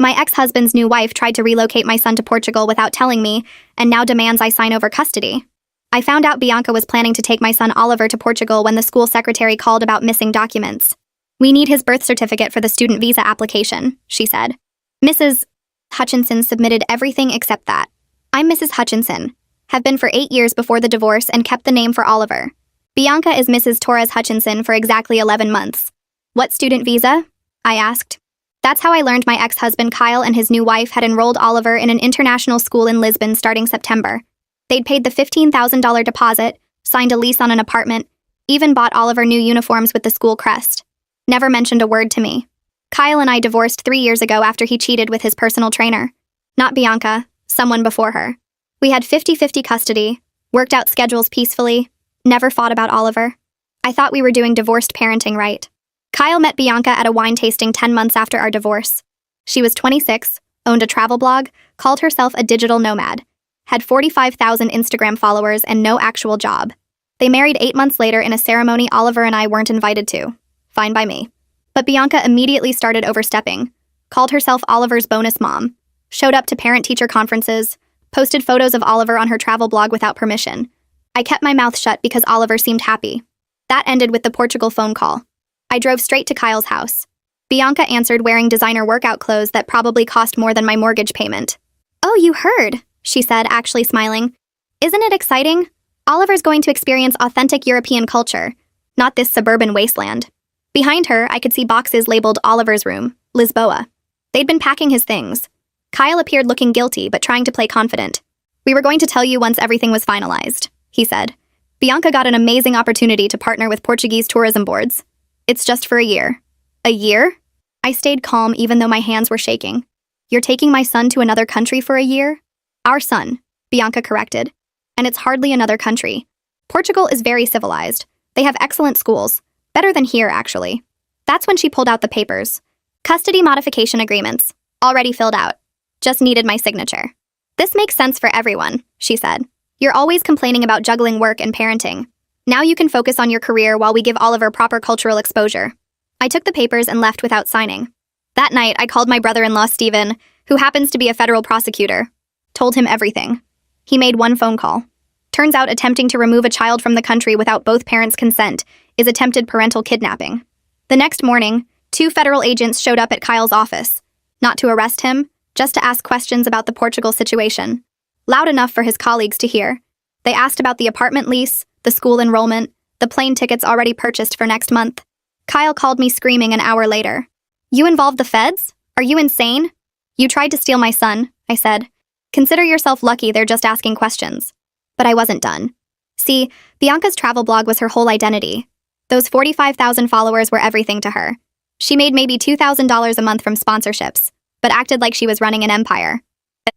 My ex-husband's new wife tried to relocate my son to Portugal without telling me, and now demands I sign over custody. I found out Bianca was planning to take my son Oliver to Portugal when the school secretary called about missing documents. We need his birth certificate for the student visa application, she said. Mrs. Hutchinson submitted everything except that. I'm Mrs. Hutchinson, have been for 8 years before the divorce and kept the name for Oliver. Bianca is Mrs. Torres Hutchinson for exactly 11 months. What student visa? I asked. That's how I learned my ex-husband Kyle and his new wife had enrolled Oliver in an international school in Lisbon starting September. They'd paid the $15,000 deposit, signed a lease on an apartment, even bought Oliver new uniforms with the school crest. Never mentioned a word to me. Kyle and I divorced 3 years ago after he cheated with his personal trainer. Not Bianca, someone before her. We had 50-50 custody, worked out schedules peacefully, never fought about Oliver. I thought we were doing divorced parenting right. Kyle met Bianca at a wine tasting 10 months after our divorce. She was 26, owned a travel blog, called herself a digital nomad, had 45,000 Instagram followers and no actual job. They married 8 months later in a ceremony Oliver and I weren't invited to. Fine by me. But Bianca immediately started overstepping, called herself Oliver's bonus mom, showed up to parent-teacher conferences, posted photos of Oliver on her travel blog without permission. I kept my mouth shut because Oliver seemed happy. That ended with the Portugal phone call. I drove straight to Kyle's house. Bianca answered wearing designer workout clothes that probably cost more than my mortgage payment. Oh, you heard, she said, actually smiling. Isn't it exciting? Oliver's going to experience authentic European culture, not this suburban wasteland. Behind her, I could see boxes labeled Oliver's room, Lisboa. They'd been packing his things. Kyle appeared looking guilty, but trying to play confident. We were going to tell you once everything was finalized, he said. Bianca got an amazing opportunity to partner with Portuguese tourism boards. It's just for a year. A year? I stayed calm even though my hands were shaking. You're taking my son to another country for a year? Our son, Bianca corrected. And it's hardly another country. Portugal is very civilized. They have excellent schools. Better than here, actually. That's when she pulled out the papers. Custody modification agreements. Already filled out. Just needed my signature. This makes sense for everyone, she said. You're always complaining about juggling work and parenting. Now you can focus on your career while we give Oliver proper cultural exposure. I took the papers and left without signing. That night, I called my brother-in-law Stephen, who happens to be a federal prosecutor. Told him everything. He made one phone call. Turns out attempting to remove a child from the country without both parents' consent is attempted parental kidnapping. The next morning, 2 federal agents showed up at Kyle's office. Not to arrest him, just to ask questions about the Portugal situation. Loud enough for his colleagues to hear. They asked about the apartment lease, the school enrollment, the plane tickets already purchased for next month. Kyle called me screaming an hour later. You involved the feds? Are you insane? You tried to steal my son, I said. Consider yourself lucky they're just asking questions. But I wasn't done. See, Bianca's travel blog was her whole identity. Those 45,000 followers were everything to her. She made maybe $2,000 a month from sponsorships, but acted like she was running an empire.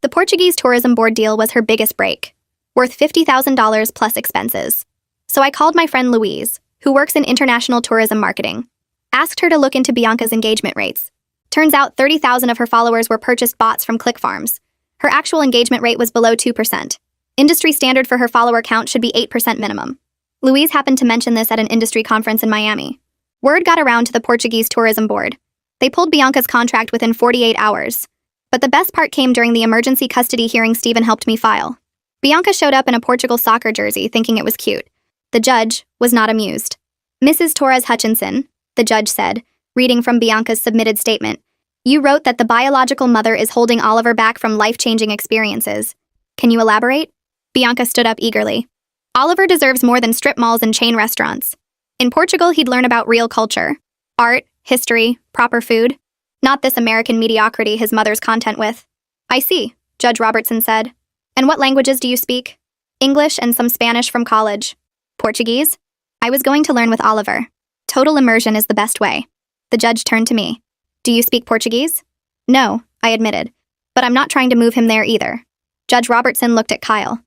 The Portuguese tourism board deal was her biggest break, worth $50,000 plus expenses. So I called my friend Louise, who works in international tourism marketing. Asked her to look into Bianca's engagement rates. Turns out 30,000 of her followers were purchased bots from click farms. Her actual engagement rate was below 2%. Industry standard for her follower count should be 8% minimum. Louise happened to mention this at an industry conference in Miami. Word got around to the Portuguese tourism board. They pulled Bianca's contract within 48 hours. But the best part came during the emergency custody hearing Stephen helped me file. Bianca showed up in a Portugal soccer jersey thinking it was cute. The judge was not amused. Mrs. Torres Hutchinson, the judge said, reading from Bianca's submitted statement, you wrote that the biological mother is holding Oliver back from life-changing experiences. Can you elaborate? Bianca stood up eagerly. Oliver deserves more than strip malls and chain restaurants. In Portugal, he'd learn about real culture. Art, history, proper food. Not this American mediocrity his mother's content with. I see, Judge Robertson said. And what languages do you speak? English and some Spanish from college. Portuguese? I was going to learn with Oliver. Total immersion is the best way. The judge turned to me. Do you speak Portuguese? No, I admitted. But I'm not trying to move him there either. Judge Robertson looked at Kyle.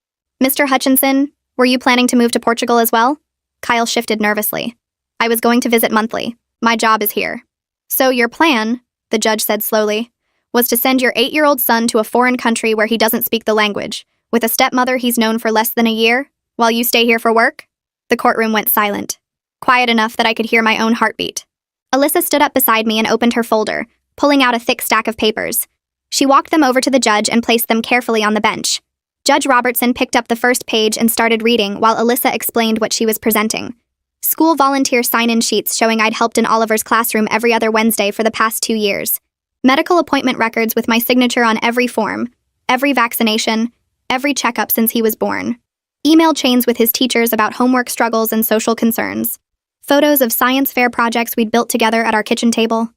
Mr. Hutchinson, were you planning to move to Portugal as well? Kyle shifted nervously. I was going to visit monthly. My job is here. So your plan, the judge said slowly, was to send your 8-year-old son to a foreign country where he doesn't speak the language, with a stepmother he's known for less than a year, while you stay here for work? The courtroom went silent, quiet enough that I could hear my own heartbeat. Alyssa stood up beside me and opened her folder, pulling out a thick stack of papers. She walked them over to the judge and placed them carefully on the bench. Judge Robertson picked up the first page and started reading while Alyssa explained what she was presenting. School volunteer sign-in sheets showing I'd helped in Oliver's classroom every other Wednesday for the past 2 years. Medical appointment records with my signature on every form, every vaccination, every checkup since he was born. Email chains with his teachers about homework struggles and social concerns. Photos of science fair projects we'd built together at our kitchen table.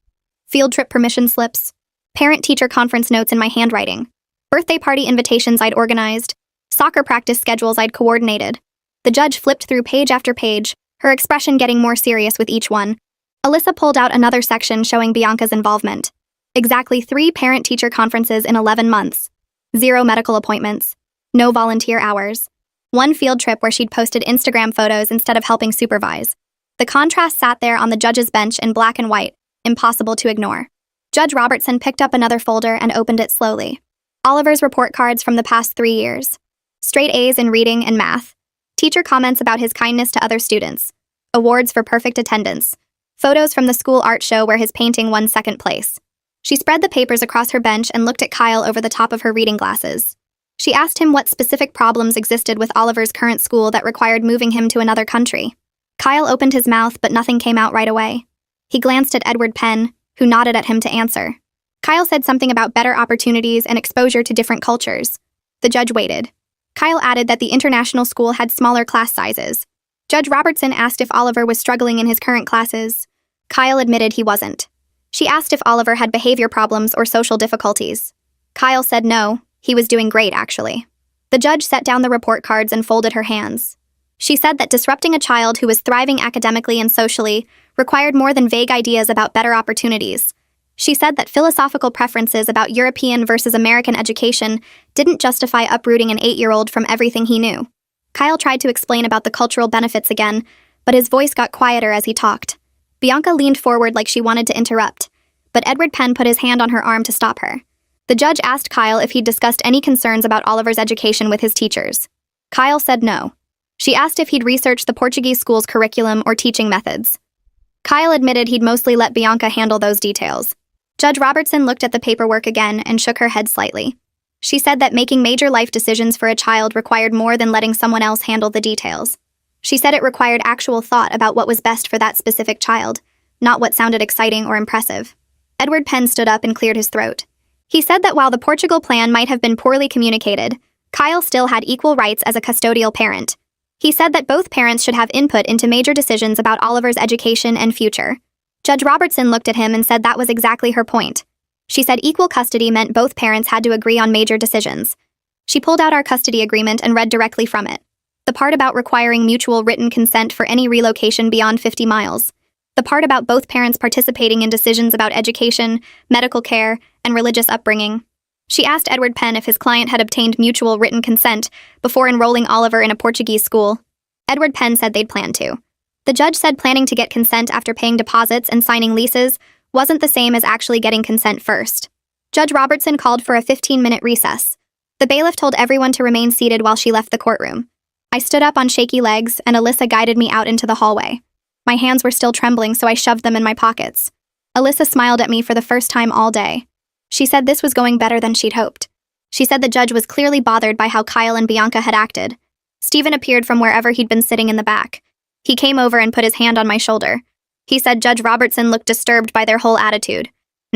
Field trip permission slips. Parent-teacher conference notes in my handwriting. Birthday party invitations I'd organized. Soccer practice schedules I'd coordinated. The judge flipped through page after page, her expression getting more serious with each one. Alyssa pulled out another section showing Bianca's involvement. Exactly 3 parent-teacher conferences in 11 months. 0 medical appointments. No volunteer hours. 1 field trip where she'd posted Instagram photos instead of helping supervise. The contrast sat there on the judge's bench in black and white, impossible to ignore. Judge Robertson picked up another folder and opened it slowly. Oliver's report cards from the past 3 years. Straight A's in reading and math. Teacher comments about his kindness to other students. Awards for perfect attendance. Photos from the school art show where his painting won 2nd place. She spread the papers across her bench and looked at Kyle over the top of her reading glasses. She asked him what specific problems existed with Oliver's current school that required moving him to another country. Kyle opened his mouth, but nothing came out right away. He glanced at Edward Penn, who nodded at him to answer. Kyle said something about better opportunities and exposure to different cultures. The judge waited. Kyle added that the international school had smaller class sizes. Judge Robertson asked if Oliver was struggling in his current classes. Kyle admitted he wasn't. She asked if Oliver had behavior problems or social difficulties. Kyle said no, he was doing great, actually. The judge set down the report cards and folded her hands. She said that disrupting a child who was thriving academically and socially required more than vague ideas about better opportunities. She said that philosophical preferences about European versus American education didn't justify uprooting an 8-year-old from everything he knew. Kyle tried to explain about the cultural benefits again, but his voice got quieter as he talked. Bianca leaned forward like she wanted to interrupt, but Edward Penn put his hand on her arm to stop her. The judge asked Kyle if he'd discussed any concerns about Oliver's education with his teachers. Kyle said no. She asked if he'd researched the Portuguese school's curriculum or teaching methods. Kyle admitted he'd mostly let Bianca handle those details. Judge Robertson looked at the paperwork again and shook her head slightly. She said that making major life decisions for a child required more than letting someone else handle the details. She said it required actual thought about what was best for that specific child, not what sounded exciting or impressive. Edward Penn stood up and cleared his throat. He said that while the Portugal plan might have been poorly communicated, Kyle still had equal rights as a custodial parent. He said that both parents should have input into major decisions about Oliver's education and future. Judge Robertson looked at him and said that was exactly her point. She said equal custody meant both parents had to agree on major decisions. She pulled out our custody agreement and read directly from it. The part about requiring mutual written consent for any relocation beyond 50 miles. The part about both parents participating in decisions about education, medical care, and religious upbringing. She asked Edward Penn if his client had obtained mutual written consent before enrolling Oliver in a Portuguese school. Edward Penn said they'd planned to. The judge said planning to get consent after paying deposits and signing leases wasn't the same as actually getting consent first. Judge Robertson called for a 15-minute recess. The bailiff told everyone to remain seated while she left the courtroom. I stood up on shaky legs, and Alyssa guided me out into the hallway. My hands were still trembling, so I shoved them in my pockets. Alyssa smiled at me for the first time all day. She said this was going better than she'd hoped. She said the judge was clearly bothered by how Kyle and Bianca had acted. Stephen appeared from wherever he'd been sitting in the back. He came over and put his hand on my shoulder. He said Judge Robertson looked disturbed by their whole attitude.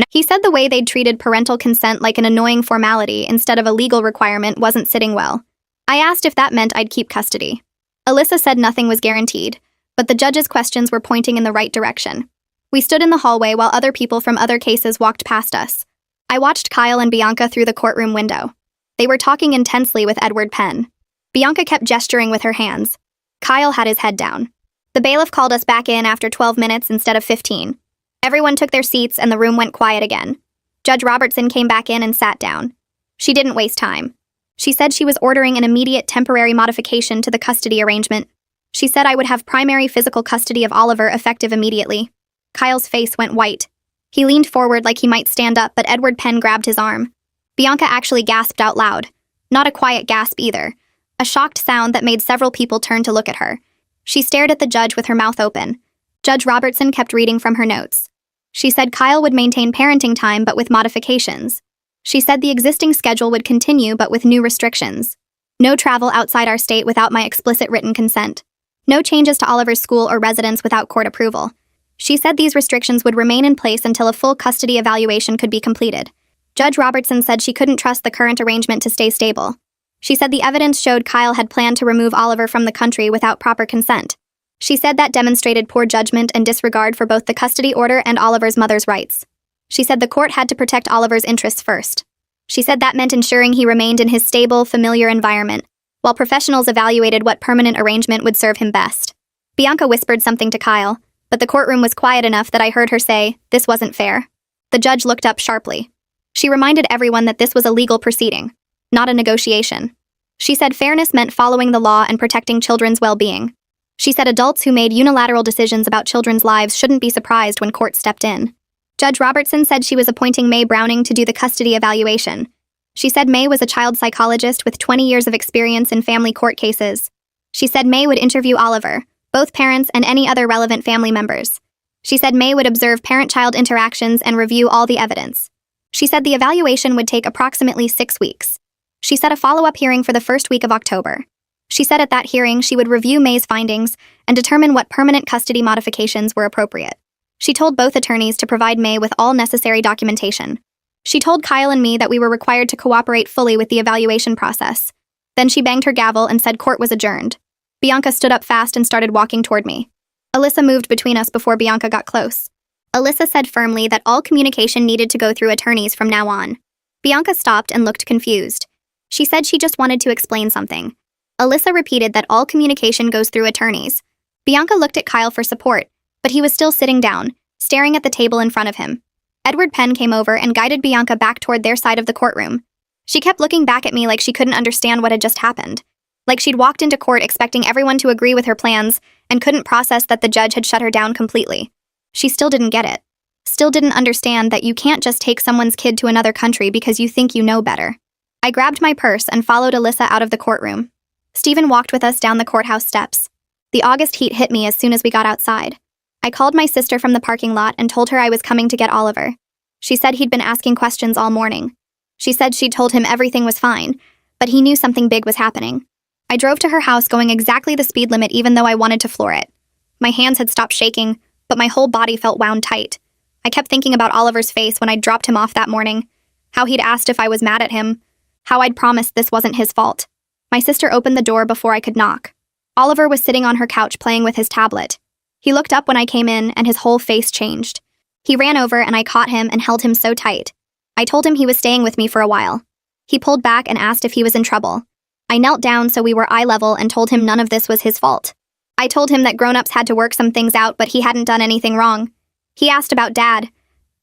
He said the way they'd treated parental consent like an annoying formality instead of a legal requirement wasn't sitting well. I asked if that meant I'd keep custody. Alyssa said nothing was guaranteed, but the judge's questions were pointing in the right direction. We stood in the hallway while other people from other cases walked past us. I watched Kyle and Bianca through the courtroom window. They were talking intensely with Edward Penn. Bianca kept gesturing with her hands. Kyle had his head down. The bailiff called us back in after 12 minutes instead of 15. Everyone took their seats and the room went quiet again. Judge Robertson came back in and sat down. She didn't waste time. She said she was ordering an immediate temporary modification to the custody arrangement. She said I would have primary physical custody of Oliver effective immediately. Kyle's face went white. He leaned forward like he might stand up, but Edward Penn grabbed his arm. Bianca actually gasped out loud. Not a quiet gasp either. A shocked sound that made several people turn to look at her. She stared at the judge with her mouth open. Judge Robertson kept reading from her notes. She said Kyle would maintain parenting time but with modifications. She said the existing schedule would continue but with new restrictions. No travel outside our state without my explicit written consent. No changes to Oliver's school or residence without court approval. She said these restrictions would remain in place until a full custody evaluation could be completed. Judge Robertson said she couldn't trust the current arrangement to stay stable. She said the evidence showed Kyle had planned to remove Oliver from the country without proper consent. She said that demonstrated poor judgment and disregard for both the custody order and Oliver's mother's rights. She said the court had to protect Oliver's interests first. She said that meant ensuring he remained in his stable, familiar environment, while professionals evaluated what permanent arrangement would serve him best. Bianca whispered something to Kyle, but the courtroom was quiet enough that I heard her say, "This wasn't fair." The judge looked up sharply. She reminded everyone that this was a legal proceeding, not a negotiation. She said fairness meant following the law and protecting children's well-being. She said adults who made unilateral decisions about children's lives shouldn't be surprised when court stepped in. Judge Robertson said she was appointing May Browning to do the custody evaluation. She said May was a child psychologist with 20 years of experience in family court cases. She said May would interview Oliver, both parents and any other relevant family members. She said May would observe parent-child interactions and review all the evidence. She said the evaluation would take approximately 6 weeks. She set a follow-up hearing for the first week of October. She said at that hearing she would review May's findings and determine what permanent custody modifications were appropriate. She told both attorneys to provide May with all necessary documentation. She told Kyle and me that we were required to cooperate fully with the evaluation process. Then she banged her gavel and said court was adjourned. Bianca stood up fast and started walking toward me. Alyssa moved between us before Bianca got close. Alyssa said firmly that all communication needed to go through attorneys from now on. Bianca stopped and looked confused. She said she just wanted to explain something. Alyssa repeated that all communication goes through attorneys. Bianca looked at Kyle for support, but he was still sitting down, staring at the table in front of him. Edward Penn came over and guided Bianca back toward their side of the courtroom. She kept looking back at me like she couldn't understand what had just happened. Like she'd walked into court expecting everyone to agree with her plans and couldn't process that the judge had shut her down completely. She still didn't get it. Still didn't understand that you can't just take someone's kid to another country because you think you know better. I grabbed my purse and followed Alyssa out of the courtroom. Stephen walked with us down the courthouse steps. The August heat hit me as soon as we got outside. I called my sister from the parking lot and told her I was coming to get Oliver. She said he'd been asking questions all morning. She said she'd told him everything was fine, but he knew something big was happening. I drove to her house going exactly the speed limit even though I wanted to floor it. My hands had stopped shaking, but my whole body felt wound tight. I kept thinking about Oliver's face when I'd dropped him off that morning, how he'd asked if I was mad at him, how I'd promised this wasn't his fault. My sister opened the door before I could knock. Oliver was sitting on her couch playing with his tablet. He looked up when I came in and his whole face changed. He ran over and I caught him and held him so tight. I told him he was staying with me for a while. He pulled back and asked if he was in trouble. I knelt down so we were eye level and told him none of this was his fault. I told him that grown-ups had to work some things out but he hadn't done anything wrong. He asked about Dad.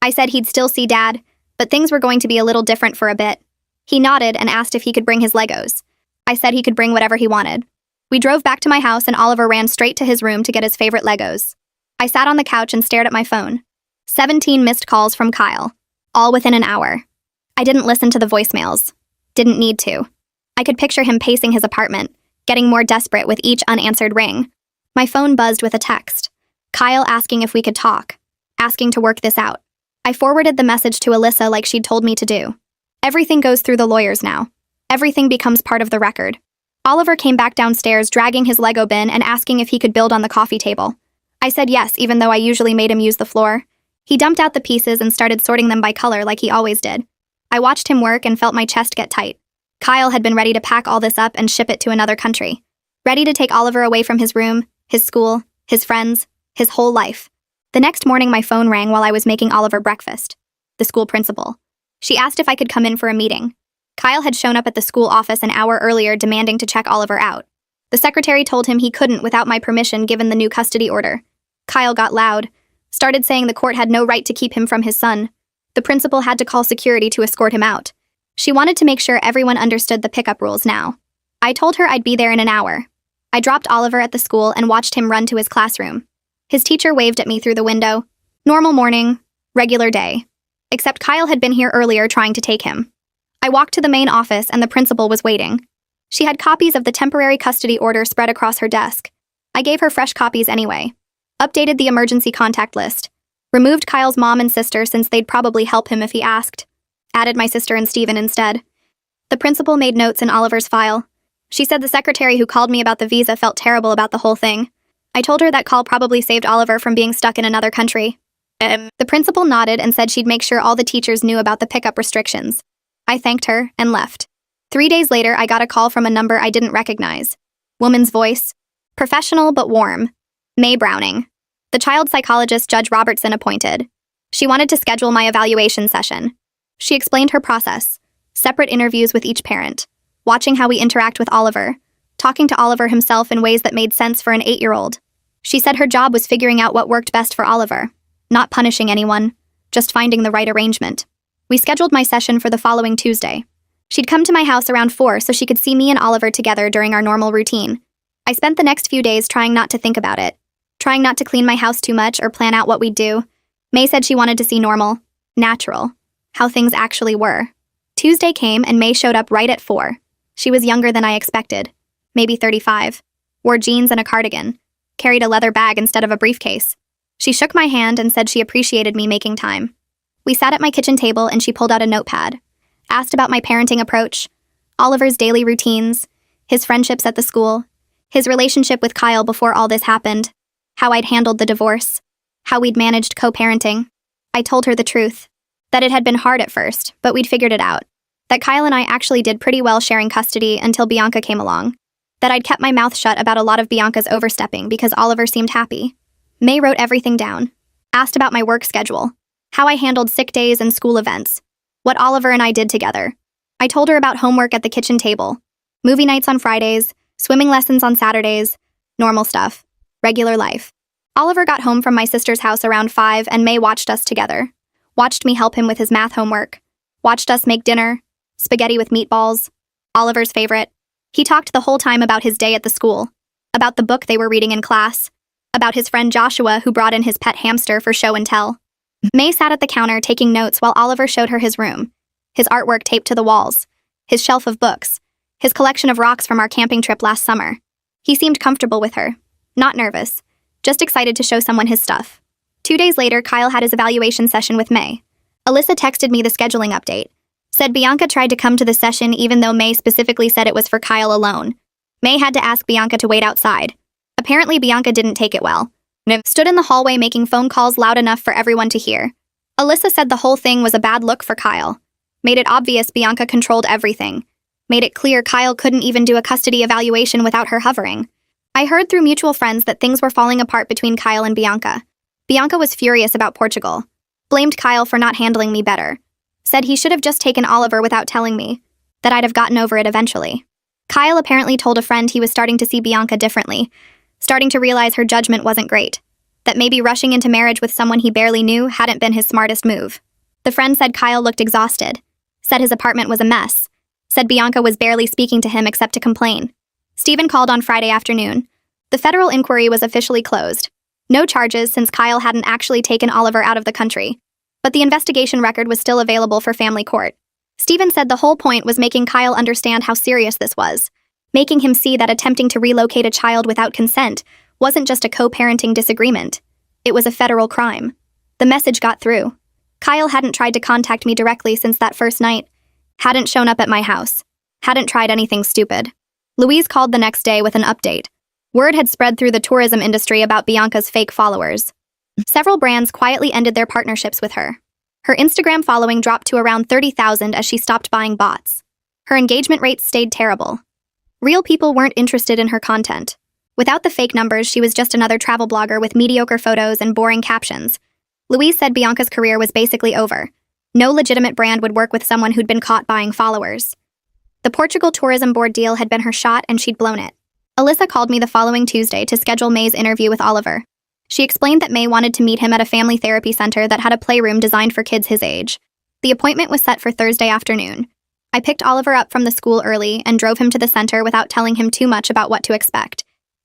I said he'd still see Dad, but things were going to be a little different for a bit. He nodded and asked if he could bring his Legos. I said he could bring whatever he wanted. We drove back to my house and Oliver ran straight to his room to get his favorite Legos. I sat on the couch and stared at my phone. 17 missed calls from Kyle, all within an hour. I didn't listen to the voicemails. Didn't need to. I could picture him pacing his apartment, getting more desperate with each unanswered ring. My phone buzzed with a text. Kyle asking if we could talk, asking to work this out. I forwarded the message to Alyssa like she'd told me to do. Everything goes through the lawyers now. Everything becomes part of the record. Oliver came back downstairs dragging his Lego bin and asking if he could build on the coffee table. I said yes, even though I usually made him use the floor. He dumped out the pieces and started sorting them by color like he always did. I watched him work and felt my chest get tight. Kyle had been ready to pack all this up and ship it to another country. Ready to take Oliver away from his room, his school, his friends, his whole life. The next morning my phone rang while I was making Oliver breakfast. The school principal. She asked if I could come in for a meeting. Kyle had shown up at the school office an hour earlier demanding to check Oliver out. The secretary told him he couldn't without my permission given the new custody order. Kyle got loud, started saying the court had no right to keep him from his son. The principal had to call security to escort him out. She wanted to make sure everyone understood the pickup rules now. I told her I'd be there in an hour. I dropped Oliver at the school and watched him run to his classroom. His teacher waved at me through the window. Normal morning, regular day. Except Kyle had been here earlier trying to take him. I walked to the main office and the principal was waiting. She had copies of the temporary custody order spread across her desk. I gave her fresh copies anyway. Updated the emergency contact list. Removed Kyle's mom and sister since they'd probably help him if he asked. Added my sister and Stephen instead. The principal made notes in Oliver's file. She said the secretary who called me about the visa felt terrible about the whole thing. I told her that call probably saved Oliver from being stuck in another country. The principal nodded and said she'd make sure all the teachers knew about the pickup restrictions. I thanked her and left. 3 days later, I got a call from a number I didn't recognize. Woman's voice. Professional but warm. May Browning. The child psychologist Judge Robertson appointed. She wanted to schedule my evaluation session. She explained her process. Separate interviews with each parent. Watching how we interact with Oliver. Talking to Oliver himself in ways that made sense for an 8-year-old. She said her job was figuring out what worked best for Oliver. Not punishing anyone. Just finding the right arrangement. We scheduled my session for the following Tuesday. She'd come to my house around 4 so she could see me and Oliver together during our normal routine. I spent the next few days trying not to think about it. Trying not to clean my house too much or plan out what we'd do. May said she wanted to see normal, natural, how things actually were. Tuesday came and May showed up right at 4. She was younger than I expected. Maybe 35. Wore jeans and a cardigan. Carried a leather bag instead of a briefcase. She shook my hand and said she appreciated me making time. We sat at my kitchen table and she pulled out a notepad. Asked about my parenting approach, Oliver's daily routines, his friendships at the school, his relationship with Kyle before all this happened, how I'd handled the divorce, how we'd managed co-parenting. I told her the truth, that it had been hard at first, but we'd figured it out, that Kyle and I actually did pretty well sharing custody until Bianca came along, that I'd kept my mouth shut about a lot of Bianca's overstepping because Oliver seemed happy. May wrote everything down, asked about my work schedule, how I handled sick days and school events, what Oliver and I did together. I told her about homework at the kitchen table, movie nights on Fridays, swimming lessons on Saturdays, normal stuff, regular life. Oliver got home from my sister's house around 5 and May watched us together. Watched me help him with his math homework. Watched us make dinner, spaghetti with meatballs, Oliver's favorite. He talked the whole time about his day at the school, about the book they were reading in class, about his friend Joshua who brought in his pet hamster for show and tell. May sat at the counter taking notes while Oliver showed her his room, his artwork taped to the walls, his shelf of books, his collection of rocks from our camping trip last summer. He seemed comfortable with her, not nervous, just excited to show someone his stuff. 2 days later, Kyle had his evaluation session with May. Alyssa texted me the scheduling update. Said Bianca tried to come to the session even though May specifically said it was for Kyle alone. May had to ask Bianca to wait outside. Apparently Bianca didn't take it well. Stood in the hallway making phone calls loud enough for everyone to hear. Alyssa said the whole thing was a bad look for Kyle. Made it obvious Bianca controlled everything. Made it clear Kyle couldn't even do a custody evaluation without her hovering. I heard through mutual friends that things were falling apart between Kyle and Bianca. Bianca was furious about Portugal. Blamed Kyle for not handling me better. Said he should have just taken Oliver without telling me. That I'd have gotten over it eventually. Kyle apparently told a friend he was starting to see Bianca differently. Starting to realize her judgment wasn't great. That maybe rushing into marriage with someone he barely knew hadn't been his smartest move. The friend said Kyle looked exhausted. Said his apartment was a mess. Said Bianca was barely speaking to him except to complain. Stephen called on Friday afternoon. The federal inquiry was officially closed. No charges since Kyle hadn't actually taken Oliver out of the country. But the investigation record was still available for family court. Stephen said the whole point was making Kyle understand how serious this was. Making him see that attempting to relocate a child without consent wasn't just a co-parenting disagreement. It was a federal crime. The message got through. Kyle hadn't tried to contact me directly since that first night. Hadn't shown up at my house. Hadn't tried anything stupid. Louise called the next day with an update. Word had spread through the tourism industry about Bianca's fake followers. Several brands quietly ended their partnerships with her. Her Instagram following dropped to around 30,000 as she stopped buying bots. Her engagement rates stayed terrible. Real people weren't interested in her content. Without the fake numbers, she was just another travel blogger with mediocre photos and boring captions. Louise said Bianca's career was basically over. No legitimate brand would work with someone who'd been caught buying followers. The Portugal Tourism Board deal had been her shot and she'd blown it. Alyssa called me the following Tuesday to schedule May's interview with Oliver. She explained that May wanted to meet him at a family therapy center that had a playroom designed for kids his age. The appointment was set for Thursday afternoon. I picked Oliver up from the school early and drove him to the center without telling him too much about what to expect.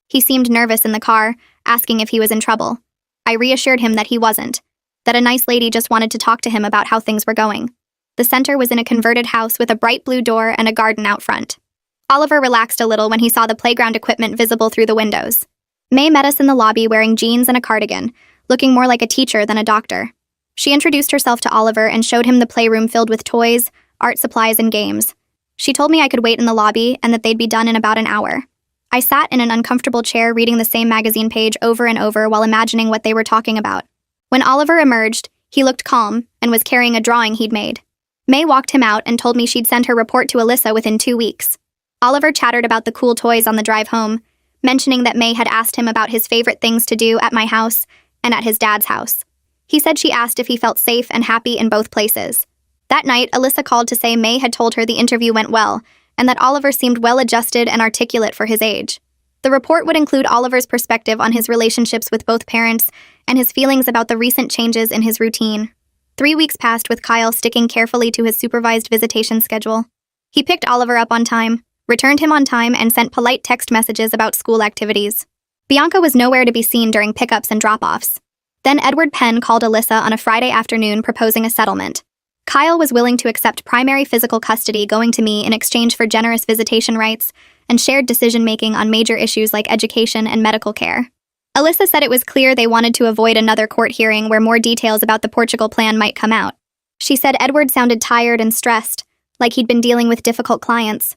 He seemed nervous in the car, asking if he was in trouble. I reassured him that he wasn't, that a nice lady just wanted to talk to him about how things were going. The center was in a converted house with a bright blue door and a garden out front. Oliver relaxed a little when he saw the playground equipment visible through the windows. May met us in the lobby wearing jeans and a cardigan, looking more like a teacher than a doctor. She introduced herself to Oliver and showed him the playroom filled with toys, art supplies, and games. She told me I could wait in the lobby and that they'd be done in about an hour. I sat in an uncomfortable chair reading the same magazine page over and over while imagining what they were talking about. When Oliver emerged, he looked calm and was carrying a drawing he'd made. May walked him out and told me she'd send her report to Alyssa within 2 weeks. Oliver chattered about the cool toys on the drive home, mentioning that May had asked him about his favorite things to do at my house and at his dad's house. He said she asked if he felt safe and happy in both places. That night, Alyssa called to say May had told her the interview went well, and that Oliver seemed well-adjusted and articulate for his age. The report would include Oliver's perspective on his relationships with both parents and his feelings about the recent changes in his routine. 3 weeks passed with Kyle sticking carefully to his supervised visitation schedule. He picked Oliver up on time, returned him on time, and sent polite text messages about school activities. Bianca was nowhere to be seen during pickups and drop-offs. Then Edward Penn called Alyssa on a Friday afternoon proposing a settlement. Kyle was willing to accept primary physical custody going to me in exchange for generous visitation rights and shared decision-making on major issues like education and medical care. Alyssa said it was clear they wanted to avoid another court hearing where more details about the Portugal plan might come out. She said Edward sounded tired and stressed, like he'd been dealing with difficult clients.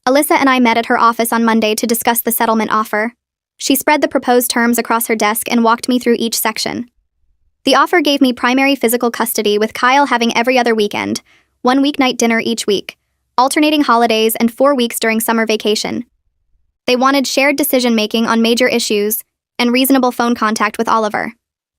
Alyssa and I met at her office on Monday to discuss the settlement offer. She spread the proposed terms across her desk and walked me through each section. The offer gave me primary physical custody with Kyle having every other weekend, 1 weeknight dinner each week, alternating holidays, and 4 weeks during summer vacation. They wanted shared decision-making on major issues and reasonable phone contact with Oliver.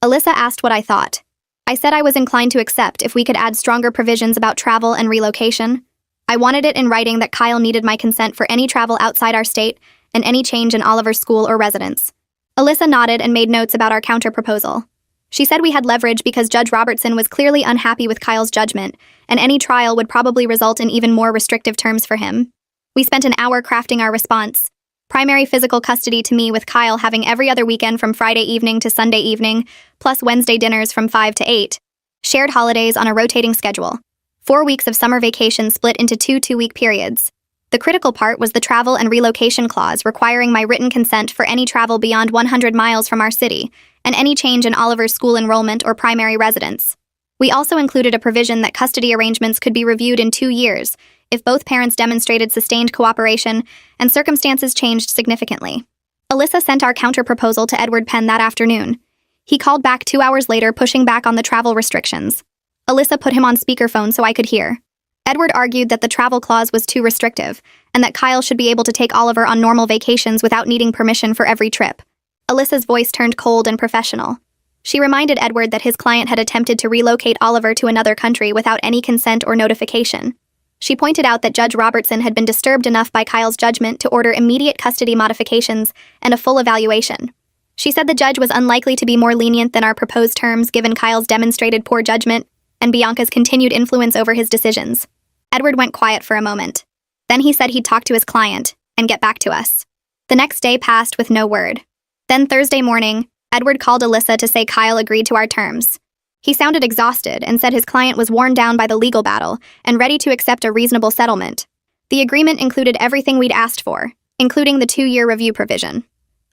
Alyssa asked what I thought. I said I was inclined to accept if we could add stronger provisions about travel and relocation. I wanted it in writing that Kyle needed my consent for any travel outside our state and any change in Oliver's school or residence. Alyssa nodded and made notes about our counter-proposal. She said we had leverage because Judge Robertson was clearly unhappy with Kyle's judgment, and any trial would probably result in even more restrictive terms for him. We spent an hour crafting our response. Primary physical custody to me with Kyle having every other weekend from Friday evening to Sunday evening, plus Wednesday dinners from 5 to 8. Shared holidays on a rotating schedule. 4 weeks of summer vacation split into 2 2-week periods. The critical part was the travel and relocation clause requiring my written consent for any travel beyond 100 miles from our city, and any change in Oliver's school enrollment or primary residence. We also included a provision that custody arrangements could be reviewed in 2 years if both parents demonstrated sustained cooperation and circumstances changed significantly. Alyssa sent our counter-proposal to Edward Penn that afternoon. He called back 2 hours later, pushing back on the travel restrictions. Alyssa put him on speakerphone so I could hear. Edward argued that the travel clause was too restrictive, and that Kyle should be able to take Oliver on normal vacations without needing permission for every trip. Alyssa's voice turned cold and professional. She reminded Edward that his client had attempted to relocate Oliver to another country without any consent or notification. She pointed out that Judge Robertson had been disturbed enough by Kyle's judgment to order immediate custody modifications and a full evaluation. She said the judge was unlikely to be more lenient than our proposed terms given Kyle's demonstrated poor judgment and Bianca's continued influence over his decisions. Edward went quiet for a moment. Then he said he'd talk to his client and get back to us. The next day passed with no word. Then Thursday morning, Edward called Alyssa to say Kyle agreed to our terms. He sounded exhausted and said his client was worn down by the legal battle and ready to accept a reasonable settlement. The agreement included everything we'd asked for, including the 2-year review provision.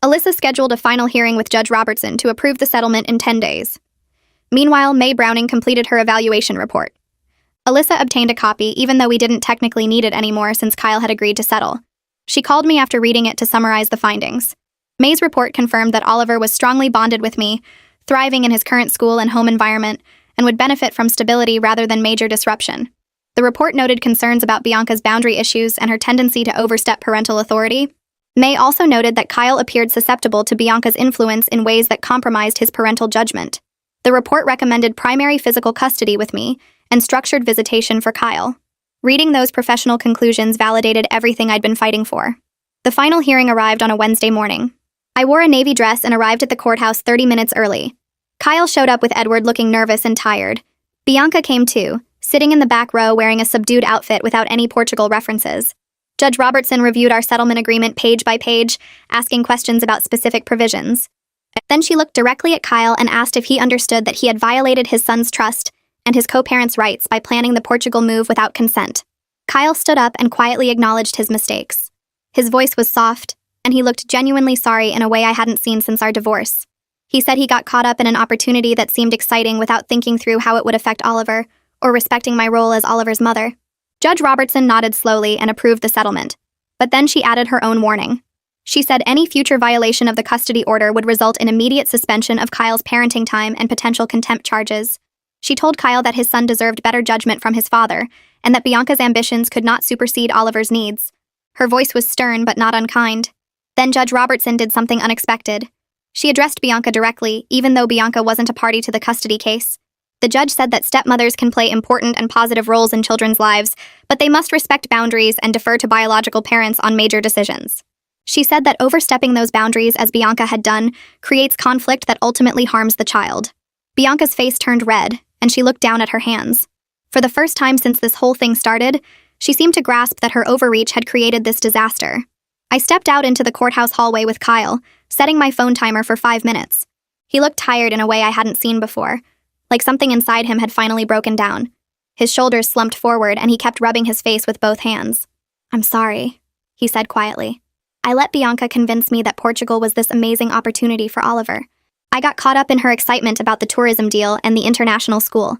Alyssa scheduled a final hearing with Judge Robertson to approve the settlement in 10 days. Meanwhile, May Browning completed her evaluation report. Alyssa obtained a copy even though we didn't technically need it anymore since Kyle had agreed to settle. She called me after reading it to summarize the findings. May's report confirmed that Oliver was strongly bonded with me, thriving in his current school and home environment, and would benefit from stability rather than major disruption. The report noted concerns about Bianca's boundary issues and her tendency to overstep parental authority. May also noted that Kyle appeared susceptible to Bianca's influence in ways that compromised his parental judgment. The report recommended primary physical custody with me and structured visitation for Kyle. Reading those professional conclusions validated everything I'd been fighting for. The final hearing arrived on a Wednesday morning. I wore a navy dress and arrived at the courthouse 30 minutes early. Kyle showed up with Edward looking nervous and tired. Bianca came too, sitting in the back row wearing a subdued outfit without any Portugal references. Judge Robertson reviewed our settlement agreement page by page, asking questions about specific provisions. Then she looked directly at Kyle and asked if he understood that he had violated his son's trust and his co-parents' rights by planning the Portugal move without consent. Kyle stood up and quietly acknowledged his mistakes. His voice was soft, and he looked genuinely sorry in a way I hadn't seen since our divorce. He said he got caught up in an opportunity that seemed exciting without thinking through how it would affect Oliver, or respecting my role as Oliver's mother. Judge Robertson nodded slowly and approved the settlement. But then she added her own warning. She said any future violation of the custody order would result in immediate suspension of Kyle's parenting time and potential contempt charges. She told Kyle that his son deserved better judgment from his father, and that Bianca's ambitions could not supersede Oliver's needs. Her voice was stern but not unkind. Then Judge Robertson did something unexpected. She addressed Bianca directly, even though Bianca wasn't a party to the custody case. The judge said that stepmothers can play important and positive roles in children's lives, but they must respect boundaries and defer to biological parents on major decisions. She said that overstepping those boundaries, as Bianca had done, creates conflict that ultimately harms the child. Bianca's face turned red, and she looked down at her hands. For the first time since this whole thing started, she seemed to grasp that her overreach had created this disaster. I stepped out into the courthouse hallway with Kyle, setting my phone timer for 5 minutes. He looked tired in a way I hadn't seen before, like something inside him had finally broken down. His shoulders slumped forward, and he kept rubbing his face with both hands. "I'm sorry," he said quietly. "I let Bianca convince me that Portugal was this amazing opportunity for Oliver. I got caught up in her excitement about the tourism deal and the international school.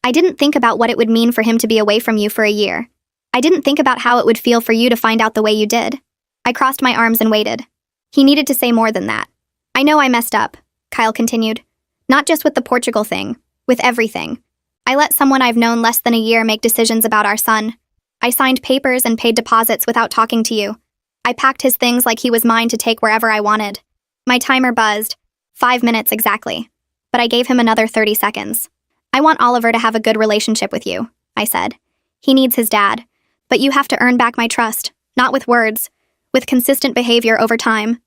I didn't think about what it would mean for him to be away from you for a year. I didn't think about how it would feel for you to find out the way you did." I crossed my arms and waited. He needed to say more than that. "I know I messed up," Kyle continued. "Not just with the Portugal thing, with everything. I let someone I've known less than a year make decisions about our son. I signed papers and paid deposits without talking to you. I packed his things like he was mine to take wherever I wanted. My timer buzzed, 5 minutes exactly, but I gave him another 30 seconds. I want Oliver to have a good relationship with you," I said. "He needs his dad, but you have to earn back my trust, not with words, with consistent behavior over time.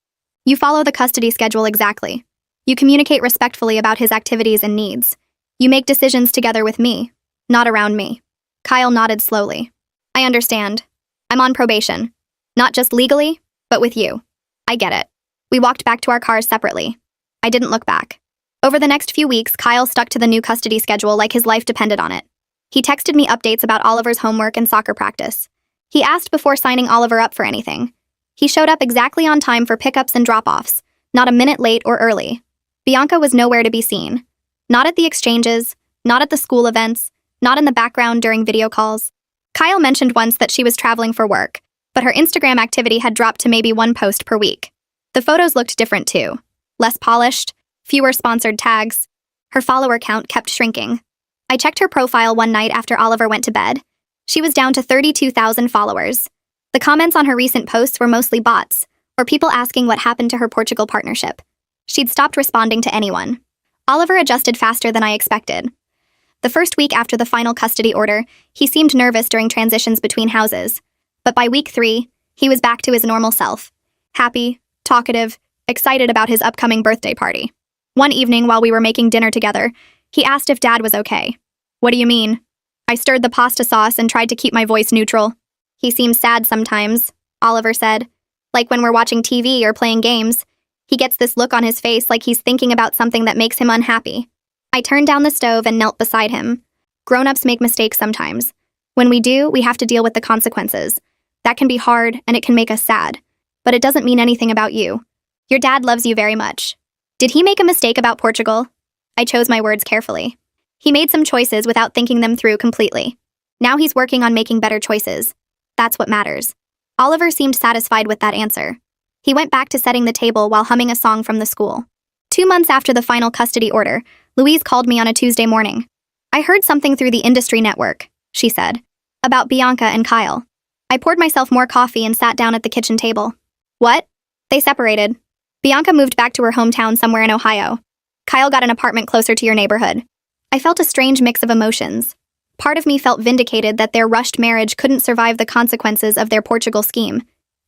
You follow the custody schedule exactly. You communicate respectfully about his activities and needs. You make decisions together with me, not around me." Kyle nodded slowly. "I understand. I'm on probation. Not just legally, but with you. I get it." We walked back to our cars separately. I didn't look back. Over the next few weeks, Kyle stuck to the new custody schedule like his life depended on it. He texted me updates about Oliver's homework and soccer practice. He asked before signing Oliver up for anything. He showed up exactly on time for pickups and drop-offs, not a minute late or early. Bianca was nowhere to be seen. Not at the exchanges, not at the school events, not in the background during video calls. Kyle mentioned once that she was traveling for work, but her Instagram activity had dropped to maybe 1 post per week. The photos looked different too. Less polished, fewer sponsored tags. Her follower count kept shrinking. I checked her profile one night after Oliver went to bed. She was down to 32,000 followers. The comments on her recent posts were mostly bots, or people asking what happened to her Portugal partnership. She'd stopped responding to anyone. Oliver adjusted faster than I expected. The first week after the final custody order, he seemed nervous during transitions between houses. But by week 3, he was back to his normal self. Happy, talkative, excited about his upcoming birthday party. One evening while we were making dinner together, he asked if Dad was okay. "What do you mean?" I stirred the pasta sauce and tried to keep my voice neutral. "He seems sad sometimes," Oliver said. "Like when we're watching TV or playing games. He gets this look on his face like he's thinking about something that makes him unhappy." I turned down the stove and knelt beside him. Grown-ups make mistakes sometimes. When we do, we have to deal with the consequences. That can be hard, and it can make us sad. But it doesn't mean anything about you. Your dad loves you very much. Did he make a mistake about Portugal? I chose my words carefully. He made some choices without thinking them through completely. Now he's working on making better choices. That's what matters. Oliver seemed satisfied with that answer. He went back to setting the table while humming a song from the school. 2 months after the final custody order, Louise called me on a Tuesday morning. "I heard something through the industry network," she said, "about Bianca and Kyle." I poured myself more coffee and sat down at the kitchen table. "What?" "They separated. Bianca moved back to her hometown somewhere in Ohio. Kyle got an apartment closer to your neighborhood." I felt a strange mix of emotions. Part of me felt vindicated that their rushed marriage couldn't survive the consequences of their Portugal scheme.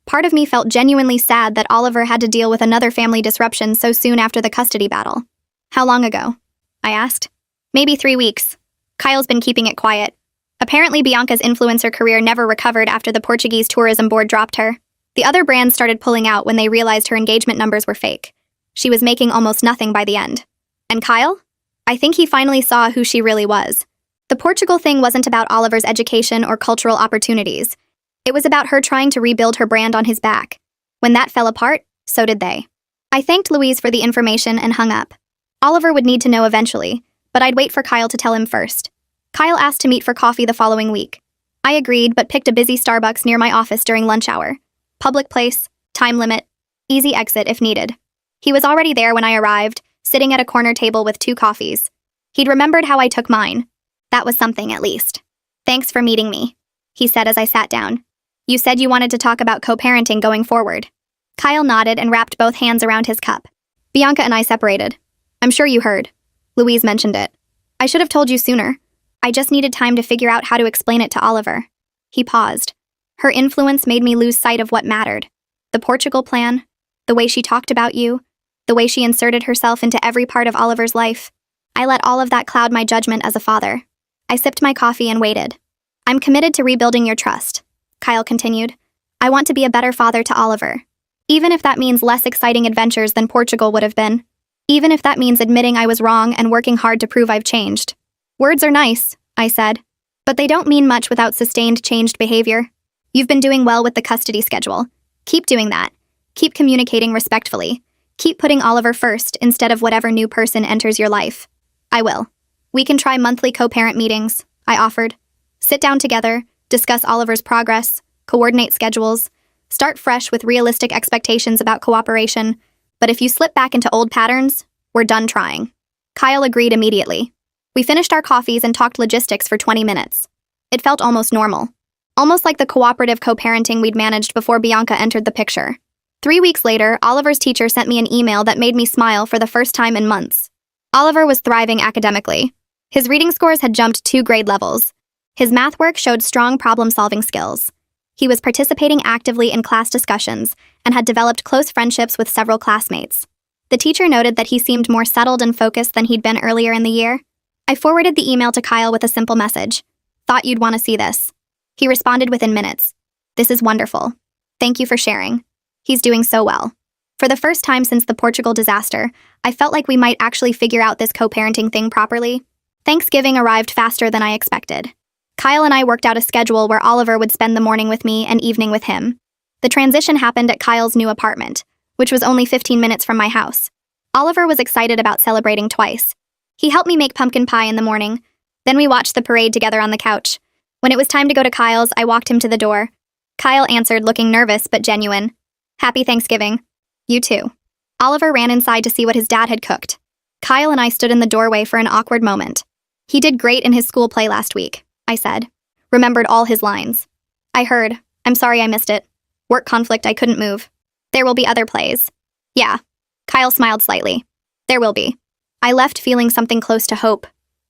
Part of me felt genuinely sad that Oliver had to deal with another family disruption so soon after the custody battle. "How long ago?" I asked. "Maybe 3 weeks. Kyle's been keeping it quiet. Apparently Bianca's influencer career never recovered after the Portuguese tourism board dropped her. The other brands started pulling out when they realized her engagement numbers were fake. She was making almost nothing by the end. And Kyle? I think he finally saw who she really was. The Portugal thing wasn't about Oliver's education or cultural opportunities. It was about her trying to rebuild her brand on his back. When that fell apart, so did they. I thanked Louise for the information and hung up. Oliver would need to know eventually, but I'd wait for Kyle to tell him first. Kyle asked to meet for coffee the following week. I agreed, but picked a busy Starbucks near my office during lunch hour. Public place, time limit, easy exit if needed. He was already there when I arrived, sitting at a corner table with 2 coffees. He'd remembered how I took mine. That was something, at least. "Thanks for meeting me," he said as I sat down. "You said you wanted to talk about co-parenting going forward." Kyle nodded and wrapped both hands around his cup. "Bianca and I separated. I'm sure you heard. Louise mentioned it. I should have told you sooner. I just needed time to figure out how to explain it to Oliver." He paused. Her influence made me lose sight of what mattered. The Portugal plan, the way she talked about you, the way she inserted herself into every part of Oliver's life. I let all of that cloud my judgment as a father. I sipped my coffee and waited. "I'm committed to rebuilding your trust," Kyle continued. "I want to be a better father to Oliver. Even if that means less exciting adventures than Portugal would have been. Even if that means admitting I was wrong and working hard to prove I've changed." "Words are nice," I said, "but they don't mean much without sustained changed behavior. You've been doing well with the custody schedule. Keep doing that. Keep communicating respectfully. Keep putting Oliver first instead of whatever new person enters your life." "I will. We can try monthly co-parent meetings," I offered. "Sit down together, discuss Oliver's progress, coordinate schedules, start fresh with realistic expectations about cooperation. But if you slip back into old patterns, we're done trying." Kyle agreed immediately. We finished our coffees and talked logistics for 20 minutes. It felt almost normal. Almost like the cooperative co-parenting we'd managed before Bianca entered the picture. 3 weeks later, Oliver's teacher sent me an email that made me smile for the first time in months. Oliver was thriving academically. His reading scores had jumped 2 grade levels. His math work showed strong problem-solving skills. He was participating actively in class discussions and had developed close friendships with several classmates. The teacher noted that he seemed more settled and focused than he'd been earlier in the year. I forwarded the email to Kyle with a simple message. "Thought you'd want to see this." He responded within minutes. "This is wonderful. Thank you for sharing. He's doing so well." For the first time since the Portugal disaster, I felt like we might actually figure out this co-parenting thing properly. Thanksgiving arrived faster than I expected. Kyle and I worked out a schedule where Oliver would spend the morning with me and evening with him. The transition happened at Kyle's new apartment, which was only 15 minutes from my house. Oliver was excited about celebrating twice. He helped me make pumpkin pie in the morning. Then we watched the parade together on the couch. When it was time to go to Kyle's, I walked him to the door. Kyle answered, looking nervous but genuine. "Happy Thanksgiving." "You too." Oliver ran inside to see what his dad had cooked. Kyle and I stood in the doorway for an awkward moment. "He did great in his school play last week," I said. Remembered all his lines. "I heard. I'm sorry I missed it. Work conflict, I couldn't move. There will be other plays." "Yeah." Kyle smiled slightly. "There will be." I left feeling something close to hope.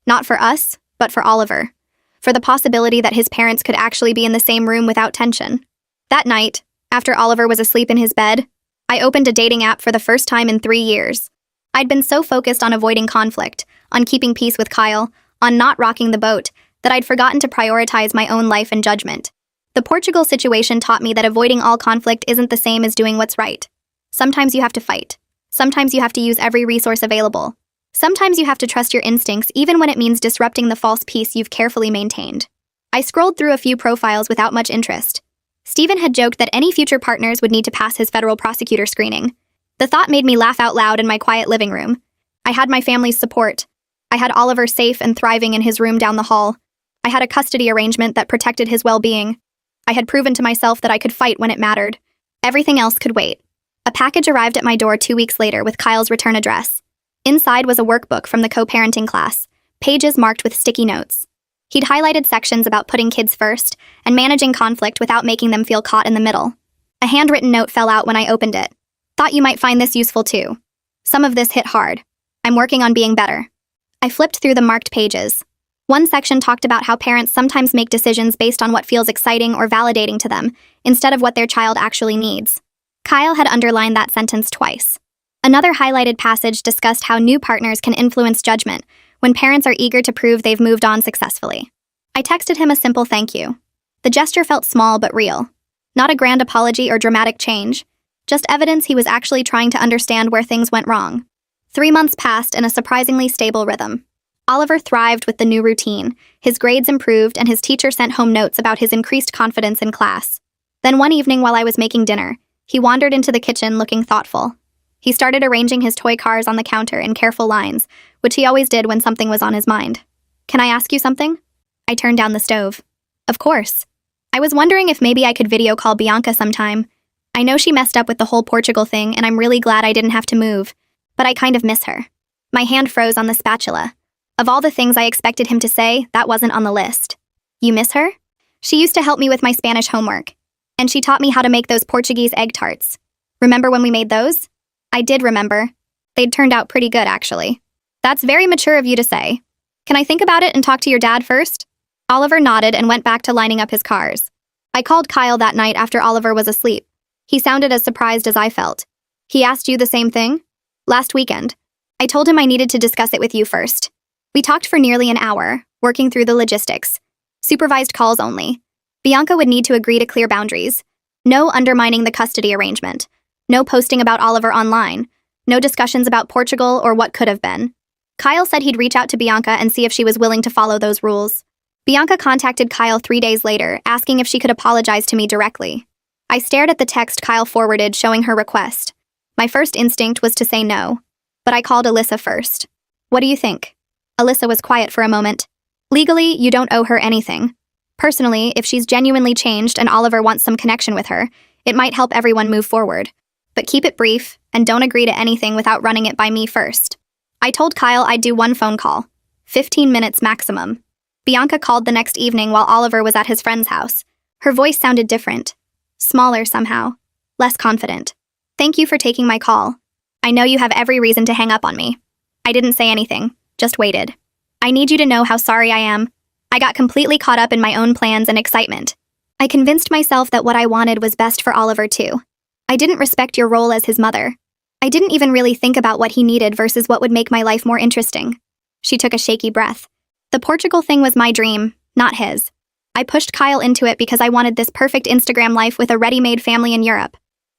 Not for us, but for Oliver. For the possibility that his parents could actually be in the same room without tension. That night, after Oliver was asleep in his bed, I opened a dating app for the first time in 3 years. I'd been so focused on avoiding conflict, on keeping peace with Kyle, on not rocking the boat, that I'd forgotten to prioritize my own life and judgment. The Portugal situation taught me that avoiding all conflict isn't the same as doing what's right. Sometimes you have to fight. Sometimes you have to use every resource available. Sometimes you have to trust your instincts even when it means disrupting the false peace you've carefully maintained. I scrolled through a few profiles without much interest. Stephen had joked that any future partners would need to pass his federal prosecutor screening. The thought made me laugh out loud in my quiet living room. I had my family's support. I had Oliver safe and thriving in his room down the hall. I had a custody arrangement that protected his well-being. I had proven to myself that I could fight when it mattered. Everything else could wait. A package arrived at my door 2 weeks later with Kyle's return address. Inside was a workbook from the co-parenting class, pages marked with sticky notes. He'd highlighted sections about putting kids first and managing conflict without making them feel caught in the middle. A handwritten note fell out when I opened it. "Thought you might find this useful too. Some of this hit hard. I'm working on being better." I flipped through the marked pages. One section talked about how parents sometimes make decisions based on what feels exciting or validating to them, instead of what their child actually needs. Kyle had underlined that sentence twice. Another highlighted passage discussed how new partners can influence judgment when parents are eager to prove they've moved on successfully. I texted him a simple thank you. The gesture felt small but real. Not a grand apology or dramatic change, just evidence he was actually trying to understand where things went wrong. 3 months passed in a surprisingly stable rhythm. Oliver thrived with the new routine. His grades improved and his teacher sent home notes about his increased confidence in class. Then one evening while I was making dinner, he wandered into the kitchen looking thoughtful. He started arranging his toy cars on the counter in careful lines, which he always did when something was on his mind. Can I ask you something? I turned down the stove. Of course. I was wondering if maybe I could video call Bianca sometime. I know she messed up with the whole Portugal thing, and I'm really glad I didn't have to move, but I kind of miss her. My hand froze on the spatula. Of all the things I expected him to say, that wasn't on the list. You miss her? She used to help me with my Spanish homework, and she taught me how to make those Portuguese egg tarts. Remember when we made those? I did remember. They'd turned out pretty good, actually. That's very mature of you to say. Can I think about it and talk to your dad first? Oliver nodded and went back to lining up his cars. I called Kyle that night after Oliver was asleep. He sounded as surprised as I felt. He asked you the same thing? Last weekend. I told him I needed to discuss it with you first. We talked for nearly an hour, working through the logistics. Supervised calls only. Bianca would need to agree to clear boundaries. No undermining the custody arrangement. No posting about Oliver online. No discussions about Portugal or what could have been. Kyle said he'd reach out to Bianca and see if she was willing to follow those rules. Bianca contacted Kyle 3 days later, asking if she could apologize to me directly. I stared at the text Kyle forwarded showing her request. My first instinct was to say no, but I called Alyssa first. What do you think? Alyssa was quiet for a moment. Legally, you don't owe her anything. Personally, if she's genuinely changed and Oliver wants some connection with her, it might help everyone move forward. But keep it brief, and don't agree to anything without running it by me first. I told Kyle I'd do one phone call. 15 minutes maximum. Bianca called the next evening while Oliver was at his friend's house. Her voice sounded different. Smaller somehow. Less confident. Thank you for taking my call. I know you have every reason to hang up on me. I didn't say anything, just waited. I need you to know how sorry I am. I got completely caught up in my own plans and excitement. I convinced myself that what I wanted was best for Oliver too. I didn't respect your role as his mother. I didn't even really think about what he needed versus what would make my life more interesting. She took a shaky breath. The Portugal thing was my dream, not his. I pushed Kyle into it because I wanted this perfect Instagram life with a ready-made family in Europe.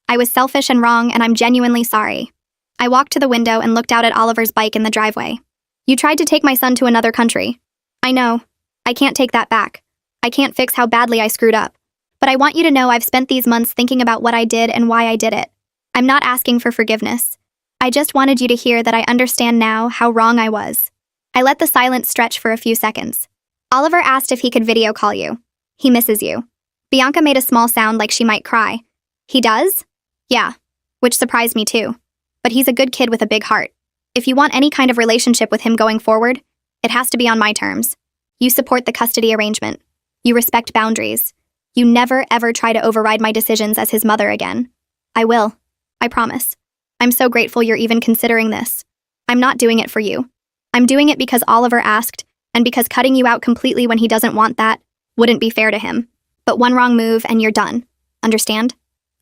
I was selfish and wrong, and I'm genuinely sorry. I walked to the window and looked out at Oliver's bike in the driveway. You tried to take my son to another country. I know. I can't take that back. I can't fix how badly I screwed up. But I want you to know I've spent these months thinking about what I did and why I did it. I'm not asking for forgiveness. I just wanted you to hear that I understand now how wrong I was. I let the silence stretch for a few seconds. Oliver asked if he could video call you. He misses you. Bianca made a small sound like she might cry. He does? Yeah. Which surprised me too. But he's a good kid with a big heart. If you want any kind of relationship with him going forward, it has to be on my terms. You support the custody arrangement. You respect boundaries. You never ever try to override my decisions as his mother again. I will. I promise. I'm so grateful you're even considering this. I'm not doing it for you. I'm doing it because Oliver asked, and because cutting you out completely when he doesn't want that wouldn't be fair to him. But one wrong move and you're done. Understand?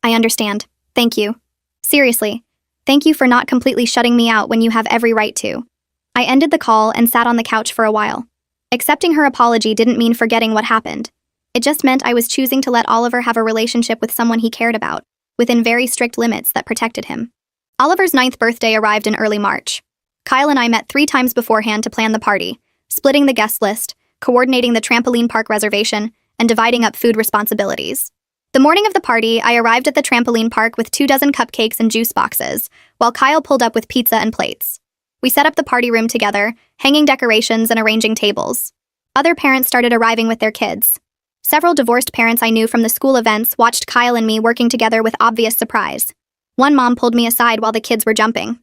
I understand. Thank you. Seriously, thank you for not completely shutting me out when you have every right to. I ended the call and sat on the couch for a while. Accepting her apology didn't mean forgetting what happened. It just meant I was choosing to let Oliver have a relationship with someone he cared about, within very strict limits that protected him. Oliver's 9th birthday arrived in early March. Kyle and I met 3 times beforehand to plan the party, splitting the guest list, coordinating the trampoline park reservation, and dividing up food responsibilities. The morning of the party, I arrived at the trampoline park with 24 cupcakes and juice boxes, while Kyle pulled up with pizza and plates. We set up the party room together, hanging decorations and arranging tables. Other parents started arriving with their kids. Several divorced parents I knew from the school events watched Kyle and me working together with obvious surprise. One mom pulled me aside while the kids were jumping.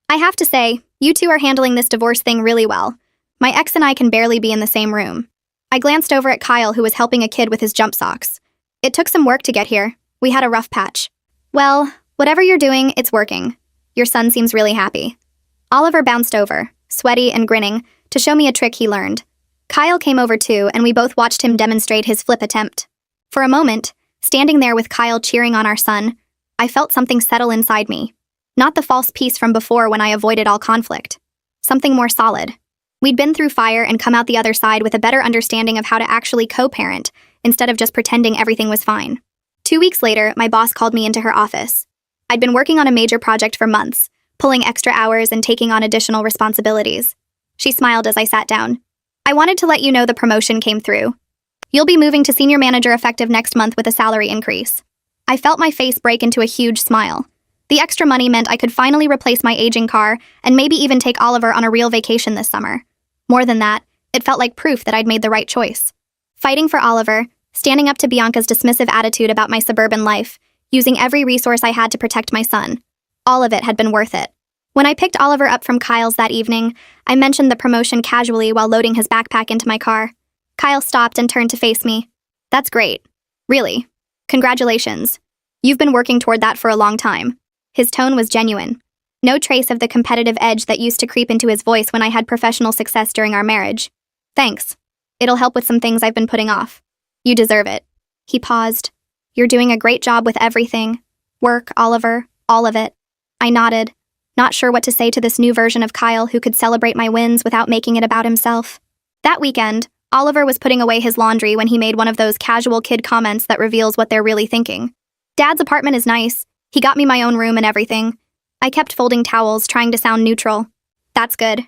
I have to say, you two are handling this divorce thing really well. My ex and I can barely be in the same room. I glanced over at Kyle, who was helping a kid with his jump socks. It took some work to get here. We had a rough patch. Well, whatever you're doing, it's working. Your son seems really happy. Oliver bounced over, sweaty and grinning, to show me a trick he learned. Kyle came over too, and we both watched him demonstrate his flip attempt. For a moment, standing there with Kyle cheering on our son, I felt something settle inside me. Not the false peace from before when I avoided all conflict. Something more solid. We'd been through fire and come out the other side with a better understanding of how to actually co-parent, instead of just pretending everything was fine. 2 weeks later, my boss called me into her office. I'd been working on a major project for months, pulling extra hours and taking on additional responsibilities. She smiled as I sat down. I wanted to let you know the promotion came through. You'll be moving to senior manager effective next month with a salary increase. I felt my face break into a huge smile. The extra money meant I could finally replace my aging car and maybe even take Oliver on a real vacation this summer. More than that, it felt like proof that I'd made the right choice. Fighting for Oliver, standing up to Bianca's dismissive attitude about my suburban life, using every resource I had to protect my son. All of it had been worth it. When I picked Oliver up from Kyle's that evening, I mentioned the promotion casually while loading his backpack into my car. Kyle stopped and turned to face me. That's great. Really. Congratulations. You've been working toward that for a long time. His tone was genuine. No trace of the competitive edge that used to creep into his voice when I had professional success during our marriage. Thanks. It'll help with some things I've been putting off. You deserve it. He paused. You're doing a great job with everything. Work, Oliver, all of it. I nodded, not sure what to say to this new version of Kyle who could celebrate my wins without making it about himself. That weekend, Oliver was putting away his laundry when he made one of those casual kid comments that reveals what they're really thinking. Dad's apartment is nice. He got me my own room and everything. I kept folding towels, trying to sound neutral. That's good.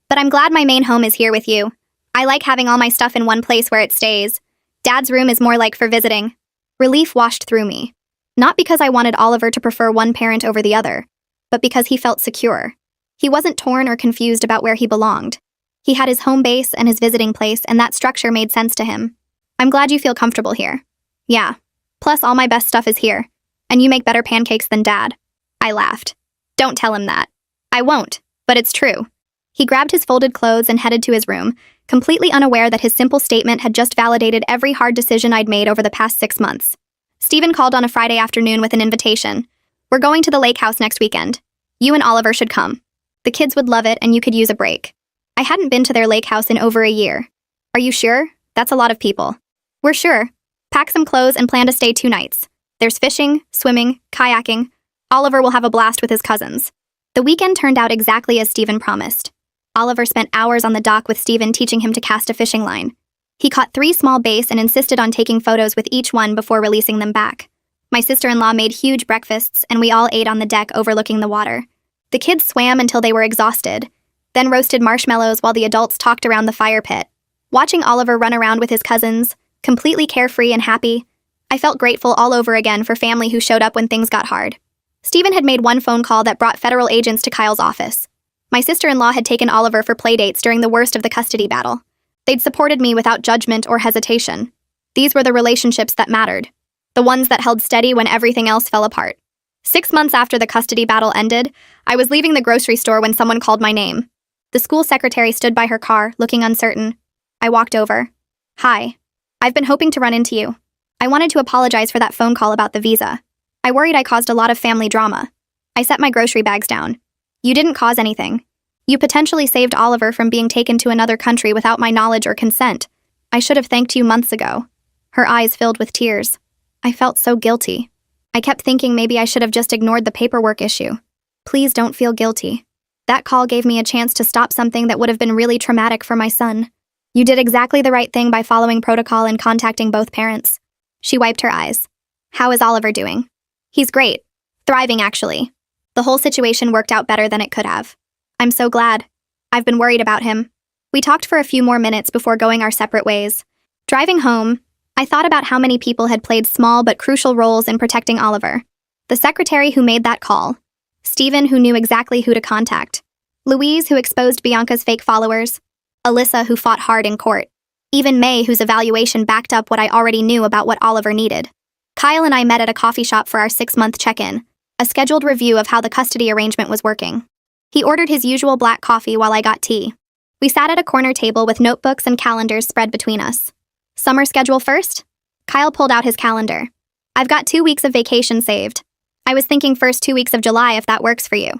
But I'm glad my main home is here with you. I like having all my stuff in one place where it stays. Dad's room is more like for visiting. Relief washed through me. Not because I wanted Oliver to prefer one parent over the other, but because he felt secure. He wasn't torn or confused about where he belonged. He had his home base and his visiting place, and that structure made sense to him. I'm glad you feel comfortable here. Yeah. Plus, all my best stuff is here. And you make better pancakes than Dad. I laughed. Don't tell him that. I won't, but it's true. He grabbed his folded clothes and headed to his room, completely unaware that his simple statement had just validated every hard decision I'd made over the past 6 months. Stephen called on a Friday afternoon with an invitation. We're going to the lake house next weekend. You and Oliver should come. The kids would love it and you could use a break. I hadn't been to their lake house in over a year. Are you sure? That's a lot of people. We're sure. Pack some clothes and plan to stay 2 nights. There's fishing, swimming, kayaking. Oliver will have a blast with his cousins. The weekend turned out exactly as Stephen promised. Oliver spent hours on the dock with Stephen teaching him to cast a fishing line. He caught 3 small bass and insisted on taking photos with each one before releasing them back. My sister-in-law made huge breakfasts, and we all ate on the deck overlooking the water. The kids swam until they were exhausted, then roasted marshmallows while the adults talked around the fire pit. Watching Oliver run around with his cousins, completely carefree and happy, I felt grateful all over again for family who showed up when things got hard. Stephen had made one phone call that brought federal agents to Kyle's office. My sister-in-law had taken Oliver for playdates during the worst of the custody battle. They'd supported me without judgment or hesitation. These were the relationships that mattered, the ones that held steady when everything else fell apart. 6 months after the custody battle ended, I was leaving the grocery store when someone called my name. The school secretary stood by her car, looking uncertain. I walked over. Hi. I've been hoping to run into you. I wanted to apologize for that phone call about the visa. I worried I caused a lot of family drama. I set my grocery bags down. You didn't cause anything. You potentially saved Oliver from being taken to another country without my knowledge or consent. I should have thanked you months ago. Her eyes filled with tears. I felt so guilty. I kept thinking maybe I should have just ignored the paperwork issue. Please don't feel guilty. That call gave me a chance to stop something that would have been really traumatic for my son. You did exactly the right thing by following protocol and contacting both parents. She wiped her eyes. How is Oliver doing? He's great. Thriving, actually. The whole situation worked out better than it could have. I'm so glad. I've been worried about him. We talked for a few more minutes before going our separate ways. Driving home, I thought about how many people had played small but crucial roles in protecting Oliver. The secretary who made that call. Stephen, who knew exactly who to contact. Louise, who exposed Bianca's fake followers. Alyssa, who fought hard in court. Even May, whose evaluation backed up what I already knew about what Oliver needed. Kyle and I met at a coffee shop for our 6-month check-in, a scheduled review of how the custody arrangement was working. He ordered his usual black coffee while I got tea. We sat at a corner table with notebooks and calendars spread between us. Summer schedule first? Kyle pulled out his calendar. I've got 2 weeks of vacation saved. I was thinking first 2 weeks of July if that works for you.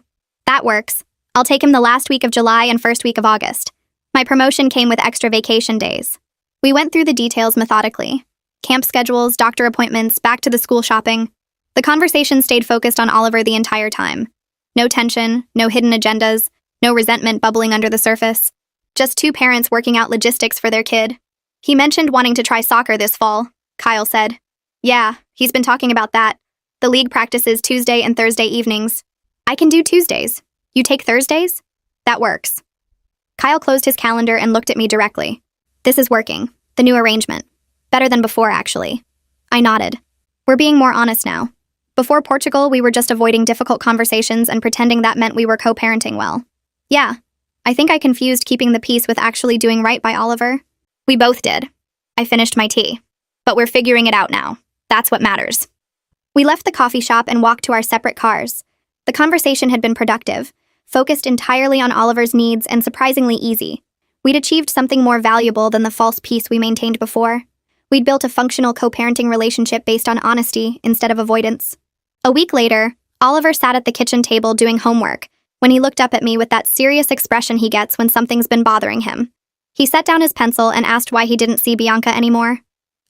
That works. I'll take him the last week of July and first week of August. My promotion came with extra vacation days. We went through the details methodically. Camp schedules, doctor appointments, back to the school shopping. The conversation stayed focused on Oliver the entire time. No tension, no hidden agendas, no resentment bubbling under the surface. Just 2 parents working out logistics for their kid. He mentioned wanting to try soccer this fall, Kyle said. Yeah, he's been talking about that. The league practices Tuesday and Thursday evenings. I can do Tuesdays. You take Thursdays? That works. Kyle closed his calendar and looked at me directly. This is working. The new arrangement. Better than before, actually. I nodded. We're being more honest now. Before Portugal, we were just avoiding difficult conversations and pretending that meant we were co-parenting well. Yeah, I think I confused keeping the peace with actually doing right by Oliver. We both did. I finished my tea. But we're figuring it out now. That's what matters. We left the coffee shop and walked to our separate cars. The conversation had been productive, focused entirely on Oliver's needs and surprisingly easy. We'd achieved something more valuable than the false peace we maintained before. We'd built a functional co-parenting relationship based on honesty instead of avoidance. A week later, Oliver sat at the kitchen table doing homework when he looked up at me with that serious expression he gets when something's been bothering him. He set down his pencil and asked why he didn't see Bianca anymore.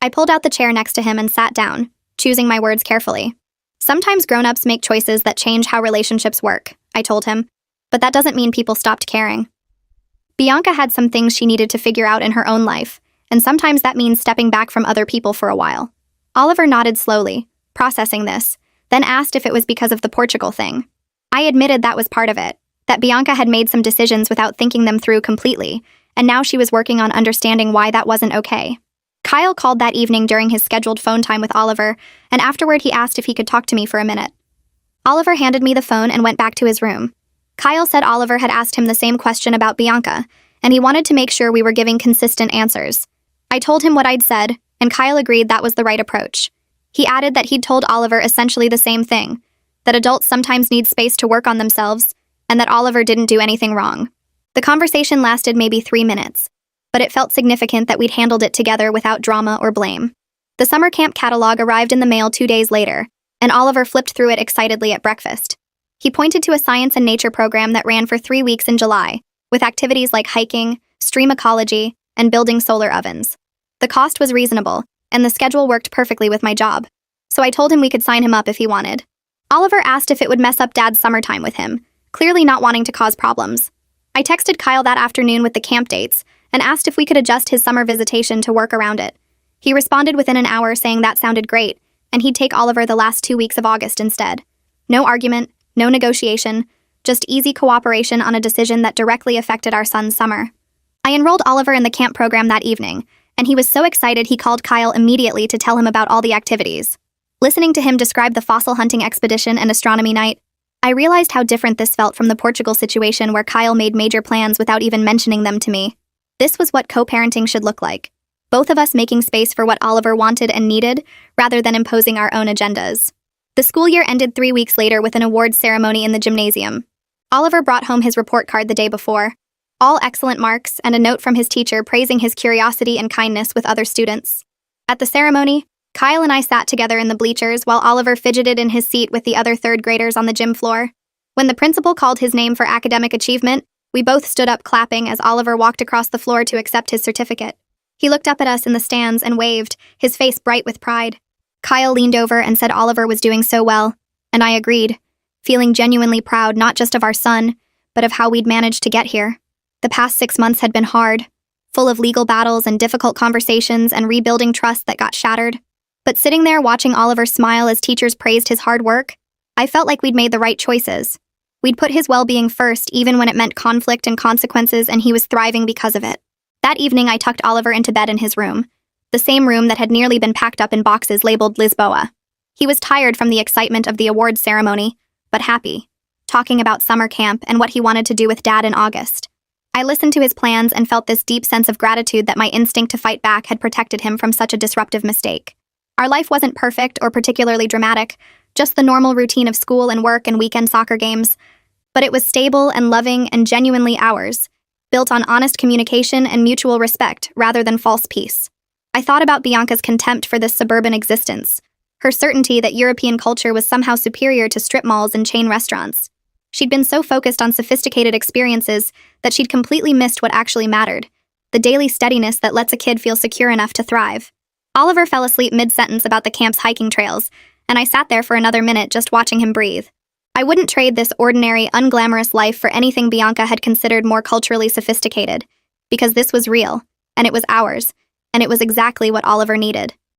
I pulled out the chair next to him and sat down, choosing my words carefully. Sometimes grown-ups make choices that change how relationships work, I told him, but that doesn't mean people stopped caring. Bianca had some things she needed to figure out in her own life, and sometimes that means stepping back from other people for a while. Oliver nodded slowly, processing this, then asked if it was because of the Portugal thing. I admitted that was part of it, that Bianca had made some decisions without thinking them through completely, and now she was working on understanding why that wasn't okay. Kyle called that evening during his scheduled phone time with Oliver, and afterward he asked if he could talk to me for a minute. Oliver handed me the phone and went back to his room. Kyle said Oliver had asked him the same question about Bianca, and he wanted to make sure we were giving consistent answers. I told him what I'd said, and Kyle agreed that was the right approach. He added that he'd told Oliver essentially the same thing, that adults sometimes need space to work on themselves, and that Oliver didn't do anything wrong. The conversation lasted maybe 3 minutes, but it felt significant that we'd handled it together without drama or blame. The summer camp catalog arrived in the mail 2 days later, and Oliver flipped through it excitedly at breakfast. He pointed to a science and nature program that ran for 3 weeks in July, with activities like hiking, stream ecology, and building solar ovens. The cost was reasonable, and the schedule worked perfectly with my job, so I told him we could sign him up if he wanted. Oliver asked if it would mess up Dad's summertime with him, clearly not wanting to cause problems. I texted Kyle that afternoon with the camp dates and asked if we could adjust his summer visitation to work around it. He responded within an hour saying that sounded great, and he'd take Oliver the last 2 weeks of August instead. No argument, no negotiation, just easy cooperation on a decision that directly affected our son's summer. I enrolled Oliver in the camp program that evening, and he was so excited he called Kyle immediately to tell him about all the activities. Listening to him describe the fossil hunting expedition and astronomy night, I realized how different this felt from the Portugal situation where Kyle made major plans without even mentioning them to me. This was what co-parenting should look like. Both of us making space for what Oliver wanted and needed, rather than imposing our own agendas. The school year ended 3 weeks later with an awards ceremony in the gymnasium. Oliver brought home his report card the day before. All excellent marks and a note from his teacher praising his curiosity and kindness with other students. At the ceremony, Kyle and I sat together in the bleachers while Oliver fidgeted in his seat with the other third graders on the gym floor. When the principal called his name for academic achievement, we both stood up clapping as Oliver walked across the floor to accept his certificate. He looked up at us in the stands and waved, his face bright with pride. Kyle leaned over and said Oliver was doing so well, and I agreed, feeling genuinely proud not just of our son, but of how we'd managed to get here. The past 6 months had been hard, full of legal battles and difficult conversations and rebuilding trust that got shattered. But sitting there watching Oliver smile as teachers praised his hard work, I felt like we'd made the right choices. We'd put his well-being first even when it meant conflict and consequences, and he was thriving because of it. That evening I tucked Oliver into bed in his room, the same room that had nearly been packed up in boxes labeled Lisboa. He was tired from the excitement of the awards ceremony, but happy, talking about summer camp and what he wanted to do with Dad in August. I listened to his plans and felt this deep sense of gratitude that my instinct to fight back had protected him from such a disruptive mistake. Our life wasn't perfect or particularly dramatic, just the normal routine of school and work and weekend soccer games, but it was stable and loving and genuinely ours, built on honest communication and mutual respect rather than false peace. I thought about Bianca's contempt for this suburban existence, her certainty that European culture was somehow superior to strip malls and chain restaurants. She'd been so focused on sophisticated experiences that she'd completely missed what actually mattered, the daily steadiness that lets a kid feel secure enough to thrive. Oliver fell asleep mid-sentence about the camp's hiking trails, and I sat there for another minute just watching him breathe. I wouldn't trade this ordinary, unglamorous life for anything Bianca had considered more culturally sophisticated, because this was real, and it was ours, and it was exactly what Oliver needed.